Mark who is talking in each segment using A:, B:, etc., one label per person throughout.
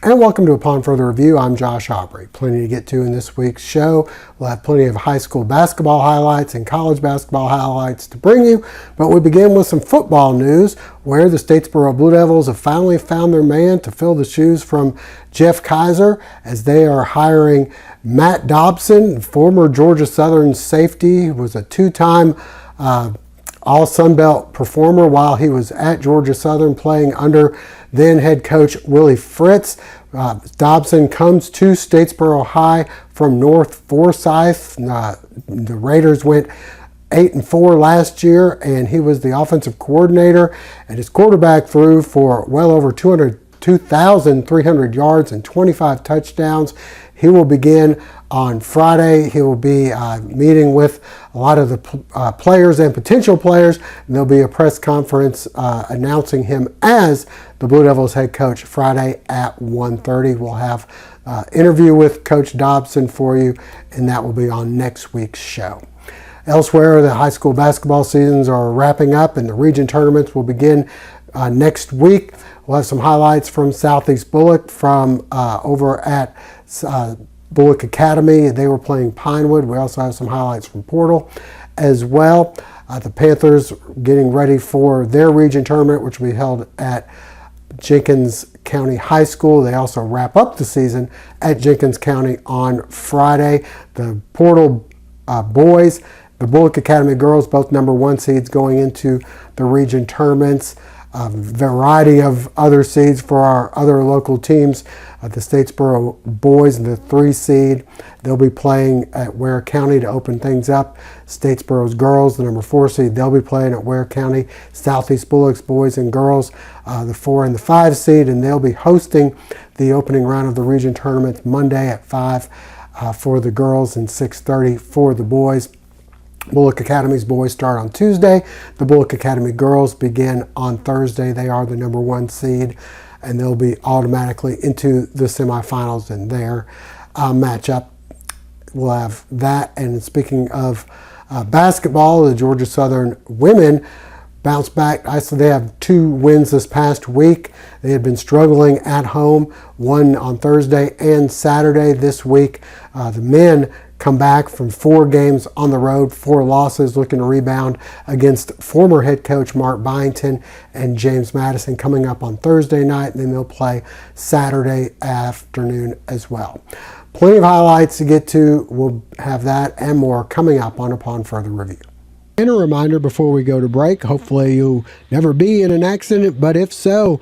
A: And welcome to Upon Further Review. I'm Josh Aubrey. Plenty to get to in this week's show. We'll have plenty of high school basketball highlights and college basketball highlights to bring you. But we begin with some football news where the Statesboro Blue Devils have finally found their man to fill the shoes from Jeff Kaiser as they are hiring Matt Dobson, former Georgia Southern safety, who was a two-time all Sun Belt performer while he was at Georgia Southern playing under then head coach Willie Fritz. Dobson comes to Statesboro High from North Forsyth. The Raiders went 8-4 last year, and he was the offensive coordinator, and his quarterback threw for well over 2,300 yards and 25 touchdowns. He will begin on Friday. He will be meeting with a lot of the players and potential players. And there'll be a press conference announcing him as the Blue Devils head coach Friday at 1:30. We'll have an interview with Coach Dobson for you, and that will be on next week's show. Elsewhere, the high school basketball seasons are wrapping up, and the region tournaments will begin next week. We'll have some highlights from Southeast Bulloch from over at Bulloch Academy. They were playing Pinewood. We also have some highlights from Portal as well. The Panthers getting ready for their region tournament, which will be held at Jenkins County High School. They also wrap up the season at Jenkins County on Friday. The Portal boys, the Bulloch Academy girls, both #1 seeds going into the region tournaments. A variety of other seeds for our other local teams. The Statesboro boys, the 3 seed, they'll be playing at Ware County to open things up. Statesboro's girls, the #4 seed, they'll be playing at Ware County. Southeast Bulloch's boys and girls, the 4 and the 5 seed, and they'll be hosting the opening round of the region tournament Monday at 5 for the girls and 6:30 for the boys. Bulloch Academy's boys start on Tuesday. The Bulloch Academy girls begin on Thursday. They are the #1 seed, and they'll be automatically into the semifinals in their matchup. We'll have that. And speaking of basketball, the Georgia Southern women bounced back. They have 2 wins this past week. They had been struggling at home, one on Thursday and Saturday this week. The men come back from 4 games on the road, 4 losses, looking to rebound against former head coach Mark Byington and James Madison coming up on Thursday night, and then they'll play Saturday afternoon as well. Plenty of highlights to get to. We'll have that and more coming up on Upon Further Review. And a reminder before we go to break, hopefully you'll never be in an accident, but if so,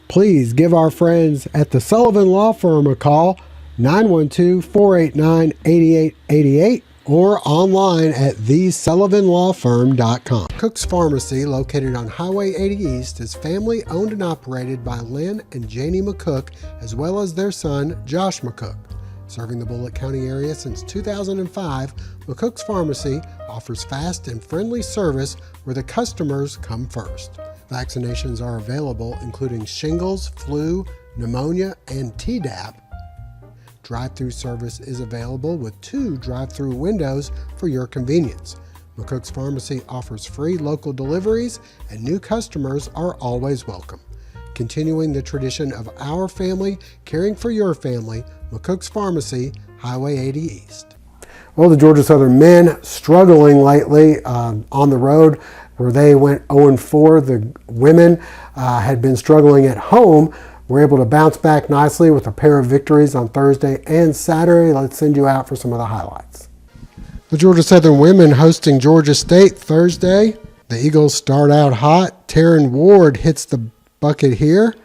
A: please give our friends at the Sullivan Law Firm a call, 912-489-8888, or online at thesullivanlawfirm.com. McCooks Pharmacy, located on Highway 80 East, is family owned and operated by Lynn and Janie McCook, as well as their son, Josh McCook. Serving the Bulloch County area since 2005, McCooks Pharmacy offers fast and friendly service where the customers come first. Vaccinations are available, including shingles, flu, pneumonia, and Tdap. Drive-through service is available with 2 drive-through windows for your convenience. McCooks Pharmacy offers free local deliveries, and new customers are always welcome. Continuing the tradition of our family caring for your family, McCooks Pharmacy, Highway 80 East. Well, the Georgia Southern men struggling lately on the road where they went 0-4. The women had been struggling at home. We're able to bounce back nicely with a pair of victories on Thursday and Saturday. Let's send you out for some of the highlights. The Georgia Southern women hosting Georgia State Thursday. The Eagles start out hot. Taryn Ward hits the bucket here.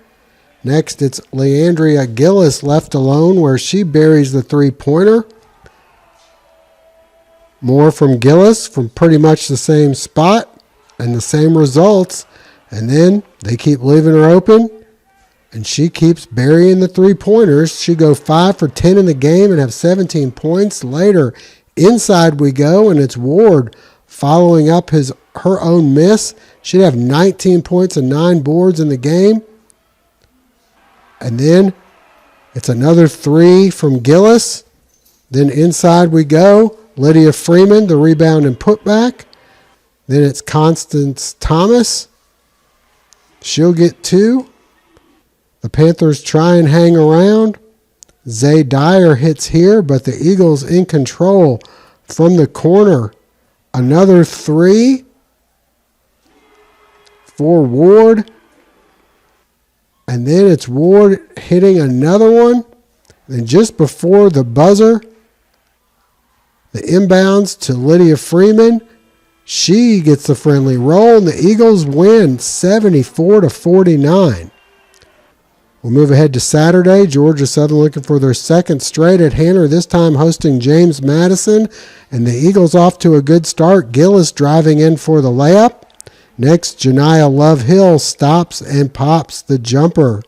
A: Next, it's Leandria Gillis left alone where she buries the 3-pointer. More from Gillis from pretty much the same spot and the same results. And then they keep leaving her open. And she keeps burying the 3-pointers. She go 5 for 10 in the game and have 17 points. Later, inside we go, and it's Ward following up her own miss. She'd have 19 points and 9 boards in the game. And then it's another 3 from Gillis. Then inside we go. Lydia Freeman, the rebound and putback. Then it's Constance Thomas. She'll get 2. The Panthers try and hang around. Zay Dyer hits here, but the Eagles in control from the corner. Another three for Ward. And then it's Ward hitting another one. Then just before the buzzer, the inbounds to Lydia Freeman. She gets the friendly roll, and the Eagles win 74-49. We'll move ahead to Saturday. Georgia Southern looking for their second straight at Hanner, this time hosting James Madison. And the Eagles off to a good start. Gillis driving in for the layup. Next, Janiah Love Hill stops and pops the jumper.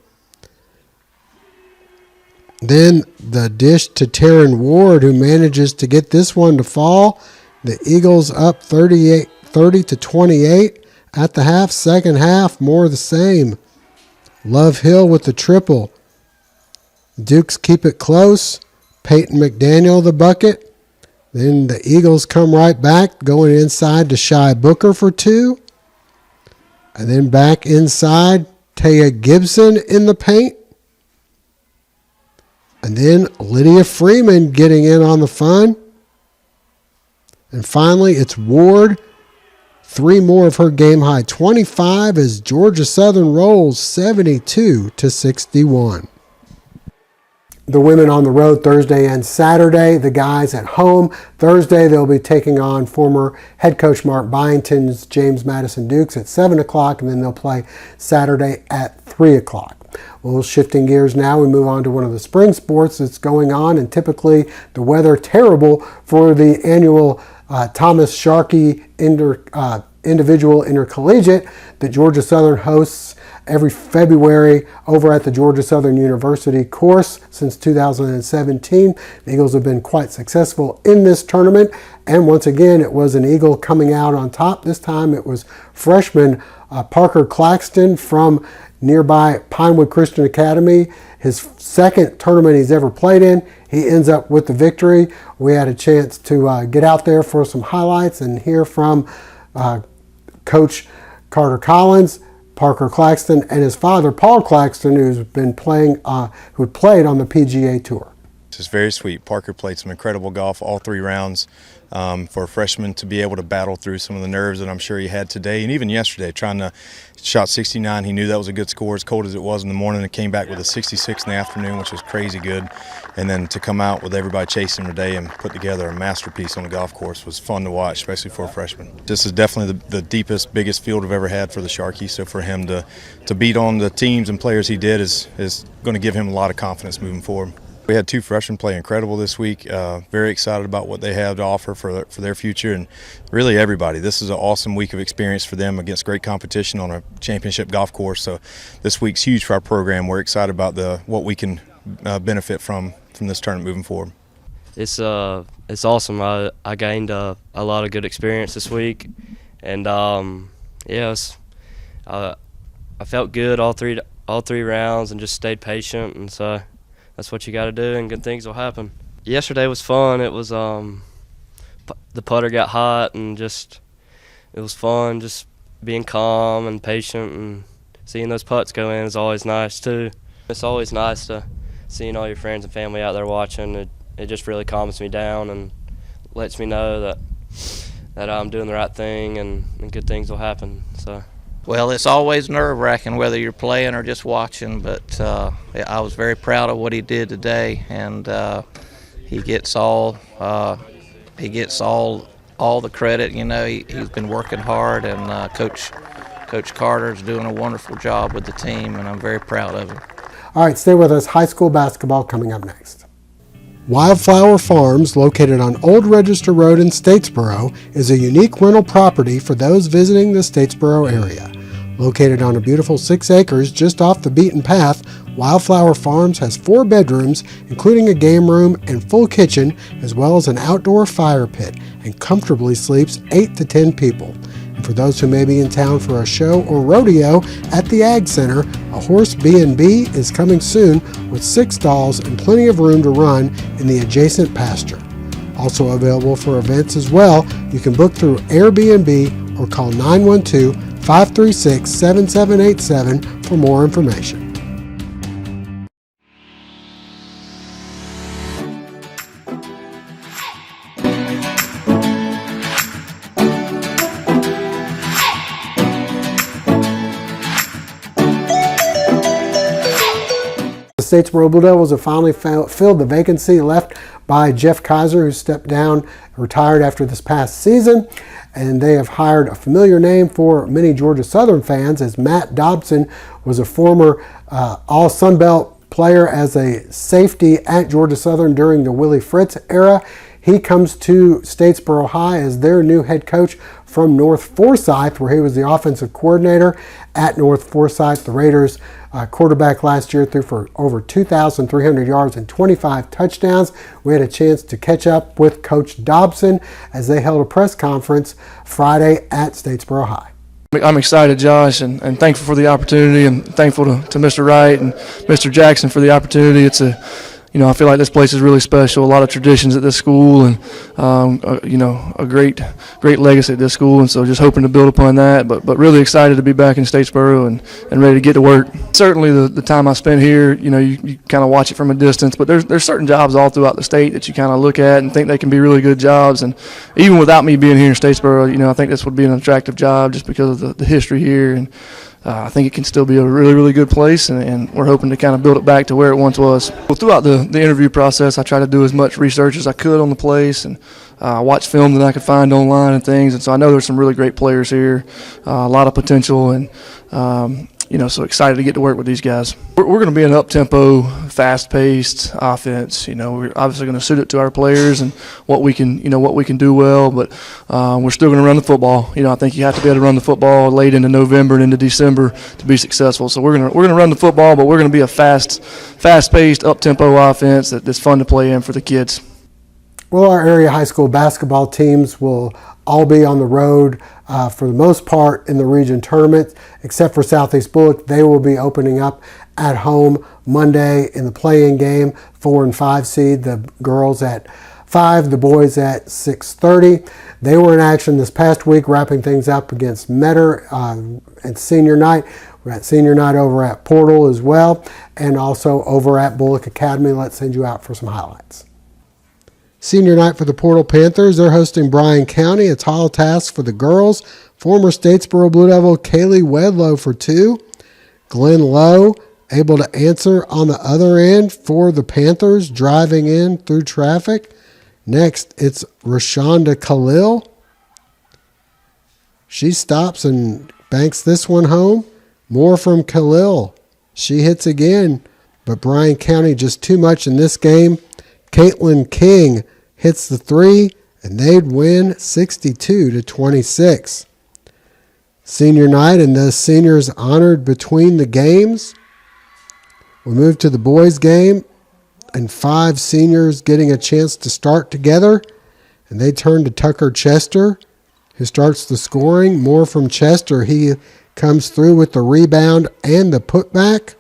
A: Then the dish to Taryn Ward, who manages to get this one to fall. The Eagles up 30-28 at the half. Second half, more of the same. Love Hill with the triple. Dukes keep it close. Peyton McDaniel the bucket. Then the Eagles come right back, going inside to Shy Booker for two. And then back inside, Taya Gibson in the paint. And then Lydia Freeman getting in on the fun. And finally, it's Ward. Three more of her game-high 25 as Georgia Southern rolls 72-61. The women on the road Thursday and Saturday. The guys at home. Thursday, they'll be taking on former head coach Mark Byington's James Madison Dukes at 7 o'clock, and then they'll play Saturday at 3 o'clock. Well, shifting gears now, we move on to one of the spring sports that's going on, and typically the weather terrible for the annual Thomas Sharkey individual intercollegiate that Georgia Southern hosts every February over at the Georgia Southern University course since 2017. The Eagles have been quite successful in this tournament, and once again it was an Eagle coming out on top. This time it was freshman Parker Claxton from nearby Pinewood Christian Academy. His second tournament he's ever played in. He ends up with the victory. We had a chance to get out there for some highlights and hear from Coach Carter Collins, Parker Claxton, and his father, Paul Claxton, who played on the PGA Tour.
B: It's very sweet. Parker played some incredible golf all three rounds. For a freshman to be able to battle through some of the nerves that I'm sure he had today and even yesterday, shot 69. He knew that was a good score, as cold as it was in the morning, and came back with a 66 in the afternoon, which was crazy good. And then to come out with everybody chasing him today and put together a masterpiece on the golf course was fun to watch, especially for a freshman. This is definitely the deepest, biggest field I've ever had for the Sharkey, so for him to beat on the teams and players he did is going to give him a lot of confidence moving forward. We had two freshmen play incredible this week. Very excited about what they have to offer for their future, and really everybody. This is an awesome week of experience for them against great competition on a championship golf course. So this week's huge for our program. We're excited about what we can benefit from this tournament moving forward.
C: It's awesome. I gained a lot of good experience this week, and I felt good all three rounds and just stayed patient, and so. That's what you got to do, and good things will happen. Yesterday was fun. It was the putter got hot, and it was fun. Just being calm and patient, and seeing those putts go in is always nice too. It's always nice to seeing all your friends and family out there watching. It just really calms me down and lets me know that I'm doing the right thing, and good things will happen. So.
D: Well, it's always nerve-wracking whether you're playing or just watching, but I was very proud of what he did today, and he gets all the credit. You know, he's been working hard, and Coach Carter's doing a wonderful job with the team, and I'm very proud of him.
A: All right, stay with us. High school basketball coming up next. Wildflower Farms, located on Old Register Road in Statesboro, is a unique rental property for those visiting the Statesboro area. Located on a beautiful 6 acres just off the beaten path, Wildflower Farms has 4 bedrooms, including a game room and full kitchen, as well as an outdoor fire pit, and comfortably sleeps 8 to 10 people. And for those who may be in town for a show or rodeo at the Ag Center, a horse B&B is coming soon with 6 stalls and plenty of room to run in the adjacent pasture. Also available for events as well, you can book through Airbnb or call 912-536-7787 for more information. The Statesboro Blue Devils have finally filled the vacancy left by Jeff Kaiser, who stepped down, retired after this past season. And they have hired a familiar name for many Georgia Southern fans, as Matt Dobson was a former All Sun Belt player as a safety at Georgia Southern during the Willie Fritz era. He comes to Statesboro High as their new head coach from North Forsyth, where he was the offensive coordinator at North Forsyth. The Raiders quarterback last year threw for over 2,300 yards and 25 touchdowns. We had a chance to catch up with Coach Dobson as they held a press conference Friday at Statesboro High.
E: I'm excited, Josh, and thankful for the opportunity, and thankful to Mr. Wright and Mr. Jackson for the opportunity. I feel like this place is really special. A lot of traditions at this school, and a great legacy at this school. And so, just hoping to build upon that. But really excited to be back in Statesboro and ready to get to work. Certainly, the time I spent here, you kind of watch it from a distance. But there's certain jobs all throughout the state that you kind of look at and think they can be really good jobs. And even without me being here in Statesboro, I think this would be an attractive job just because of the history here. And I think it can still be a really, really good place, and we're hoping to kind of build it back to where it once was. Well, throughout the interview process, I tried to do as much research as I could on the place, and watch film that I could find online and things. And so I know there's some really great players here, a lot of potential, and so excited to get to work with these guys. We're going to be an up-tempo, fast-paced offense. We're obviously going to suit it to our players and what we can do well. But we're still going to run the football. I think you have to be able to run the football late into November and into December to be successful. So we're going to run the football, but we're going to be a fast-paced, up-tempo offense that's fun to play in for the kids.
A: Well, our area high school basketball teams will all be on the road for the most part in the region tournament, except for Southeast Bulloch. They will be opening up at home Monday in the play-in game, 4 and 5 seed. The girls at 5, the boys at 6:30. They were in action this past week, wrapping things up against Metter at senior night. We're at senior night over at Portal as well, and also over at Bulloch Academy. Let's send you out for some highlights. Senior night for the Portal Panthers. They're hosting Bryan County. It's Hall Task for the girls. Former Statesboro Blue Devil Kaylee Wedlow for 2. Glenn Lowe able to answer on the other end for the Panthers, driving in through traffic. Next, it's Rashonda Khalil. She stops and banks this one home. More from Khalil. She hits again, but Bryan County just too much in this game. Caitlin King hits the 3, and they'd win 62-26. Senior night, and the seniors honored between the games. We move to the boys' game, and 5 seniors getting a chance to start together, and they turn to Tucker Chester, who starts the scoring. More from Chester. He comes through with the rebound and the putback.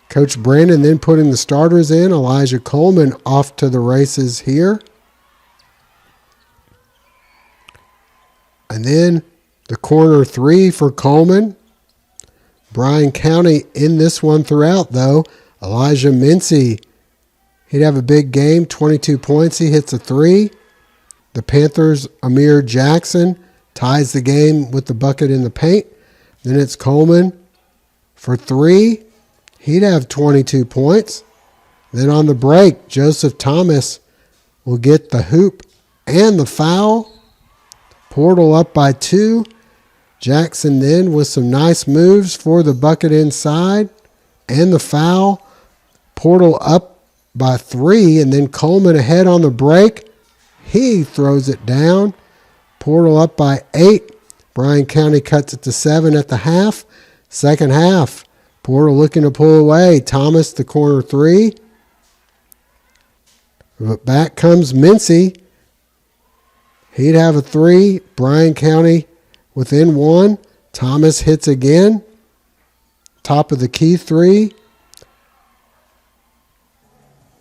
A: Coach Brandon then putting the starters in. Elijah Coleman off to the races here. And then the corner 3 for Coleman. Bryan County in this one throughout, though. Elijah Mincy, he'd have a big game, 22 points. He hits a 3. The Panthers' Amir Jackson ties the game with the bucket in the paint. Then it's Coleman for 3. He'd have 22 points. Then on the break, Joseph Thomas will get the hoop and the foul. Portal up by 2. Jackson then with some nice moves for the bucket inside and the foul. Portal up by 3, and then Coleman ahead on the break. He throws it down. Portal up by 8. Bryan County cuts it to 7 at the half. Second half. Portal looking to pull away. Thomas, the corner 3. But back comes Mincy. He'd have a 3. Bryan County within 1. Thomas hits again. Top of the key 3.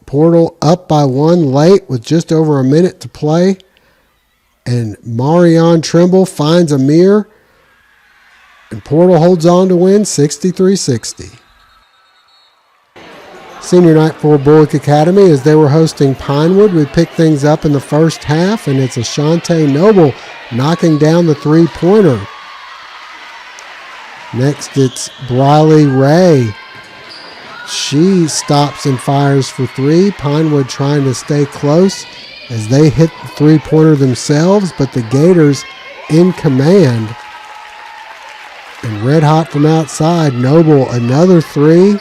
A: Portal up by 1 late with just over a minute to play. And Marion Trimble finds Amir. And Portal holds on to win 63-60. Senior night for Bulloch Academy as they were hosting Pinewood. We picked things up in the first half, and it's Ashante Noble knocking down the 3-pointer. Next, it's Briley Ray She stops and fires for three. Pinewood trying to stay close as they hit the three-pointer themselves, but the Gators in command. And red hot from outside, Noble another three.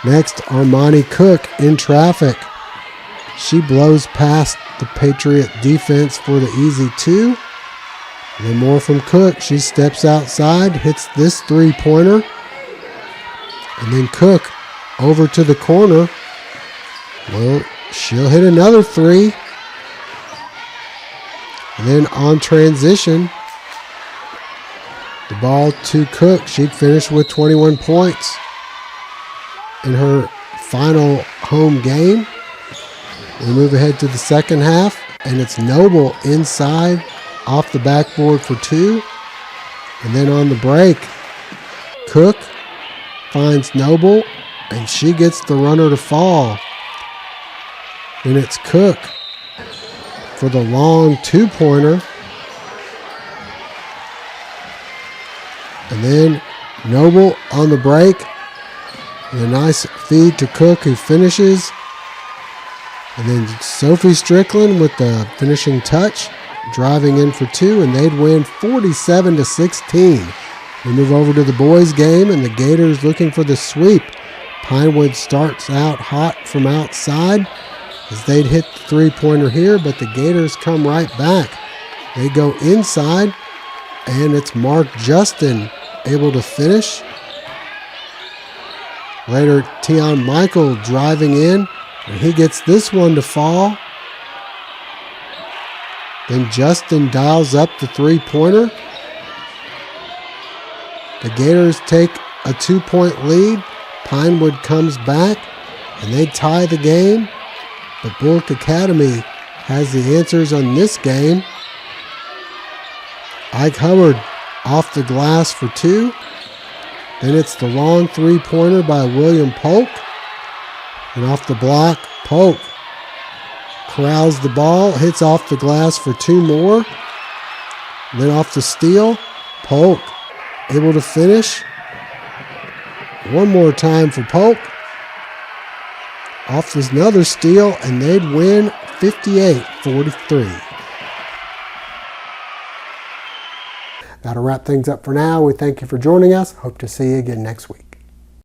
A: Next, Armani Cook in traffic. She blows past the Patriot defense for the easy two. And then more from Cook. She steps outside, hits this three-pointer. And then Cook over to the corner. Well, she'll hit another three. And then on transition, the ball to Cook. She'd finish with 21 points in her final home game. We move ahead to the second half, and it's Noble inside off the backboard for two. And then on the break, Cook finds Noble, and she gets the runner to fall. Then it's Cook for the long two-pointer. And then Noble on the break. And a nice feed to Cook, who finishes. And then Sophie Strickland with the finishing touch, driving in for two, and they'd win 47-16. We move over to the boys' game, and the Gators looking for the sweep. Pinewood starts out hot from outside as they'd hit the three-pointer here, but the Gators come right back. They go inside, and it's Mark Justin able to finish. Later, Tion Michael driving in, and he gets this one to fall. Then Justin dials up the three-pointer. The Gators take a 2-point lead. Pinewood comes back, and they tie the game. But Bulloch Academy has the answers on this game. Ike Hubbard off the glass for two. Then it's the long three-pointer by William Polk. And off the block, Polk corrals the ball, hits off the glass for two more. Then off the steal, Polk able to finish. One more time for Polk. Off this another steal, and they'd win 58-43. That'll wrap things up for now. We thank you for joining us. Hope to see you again next week.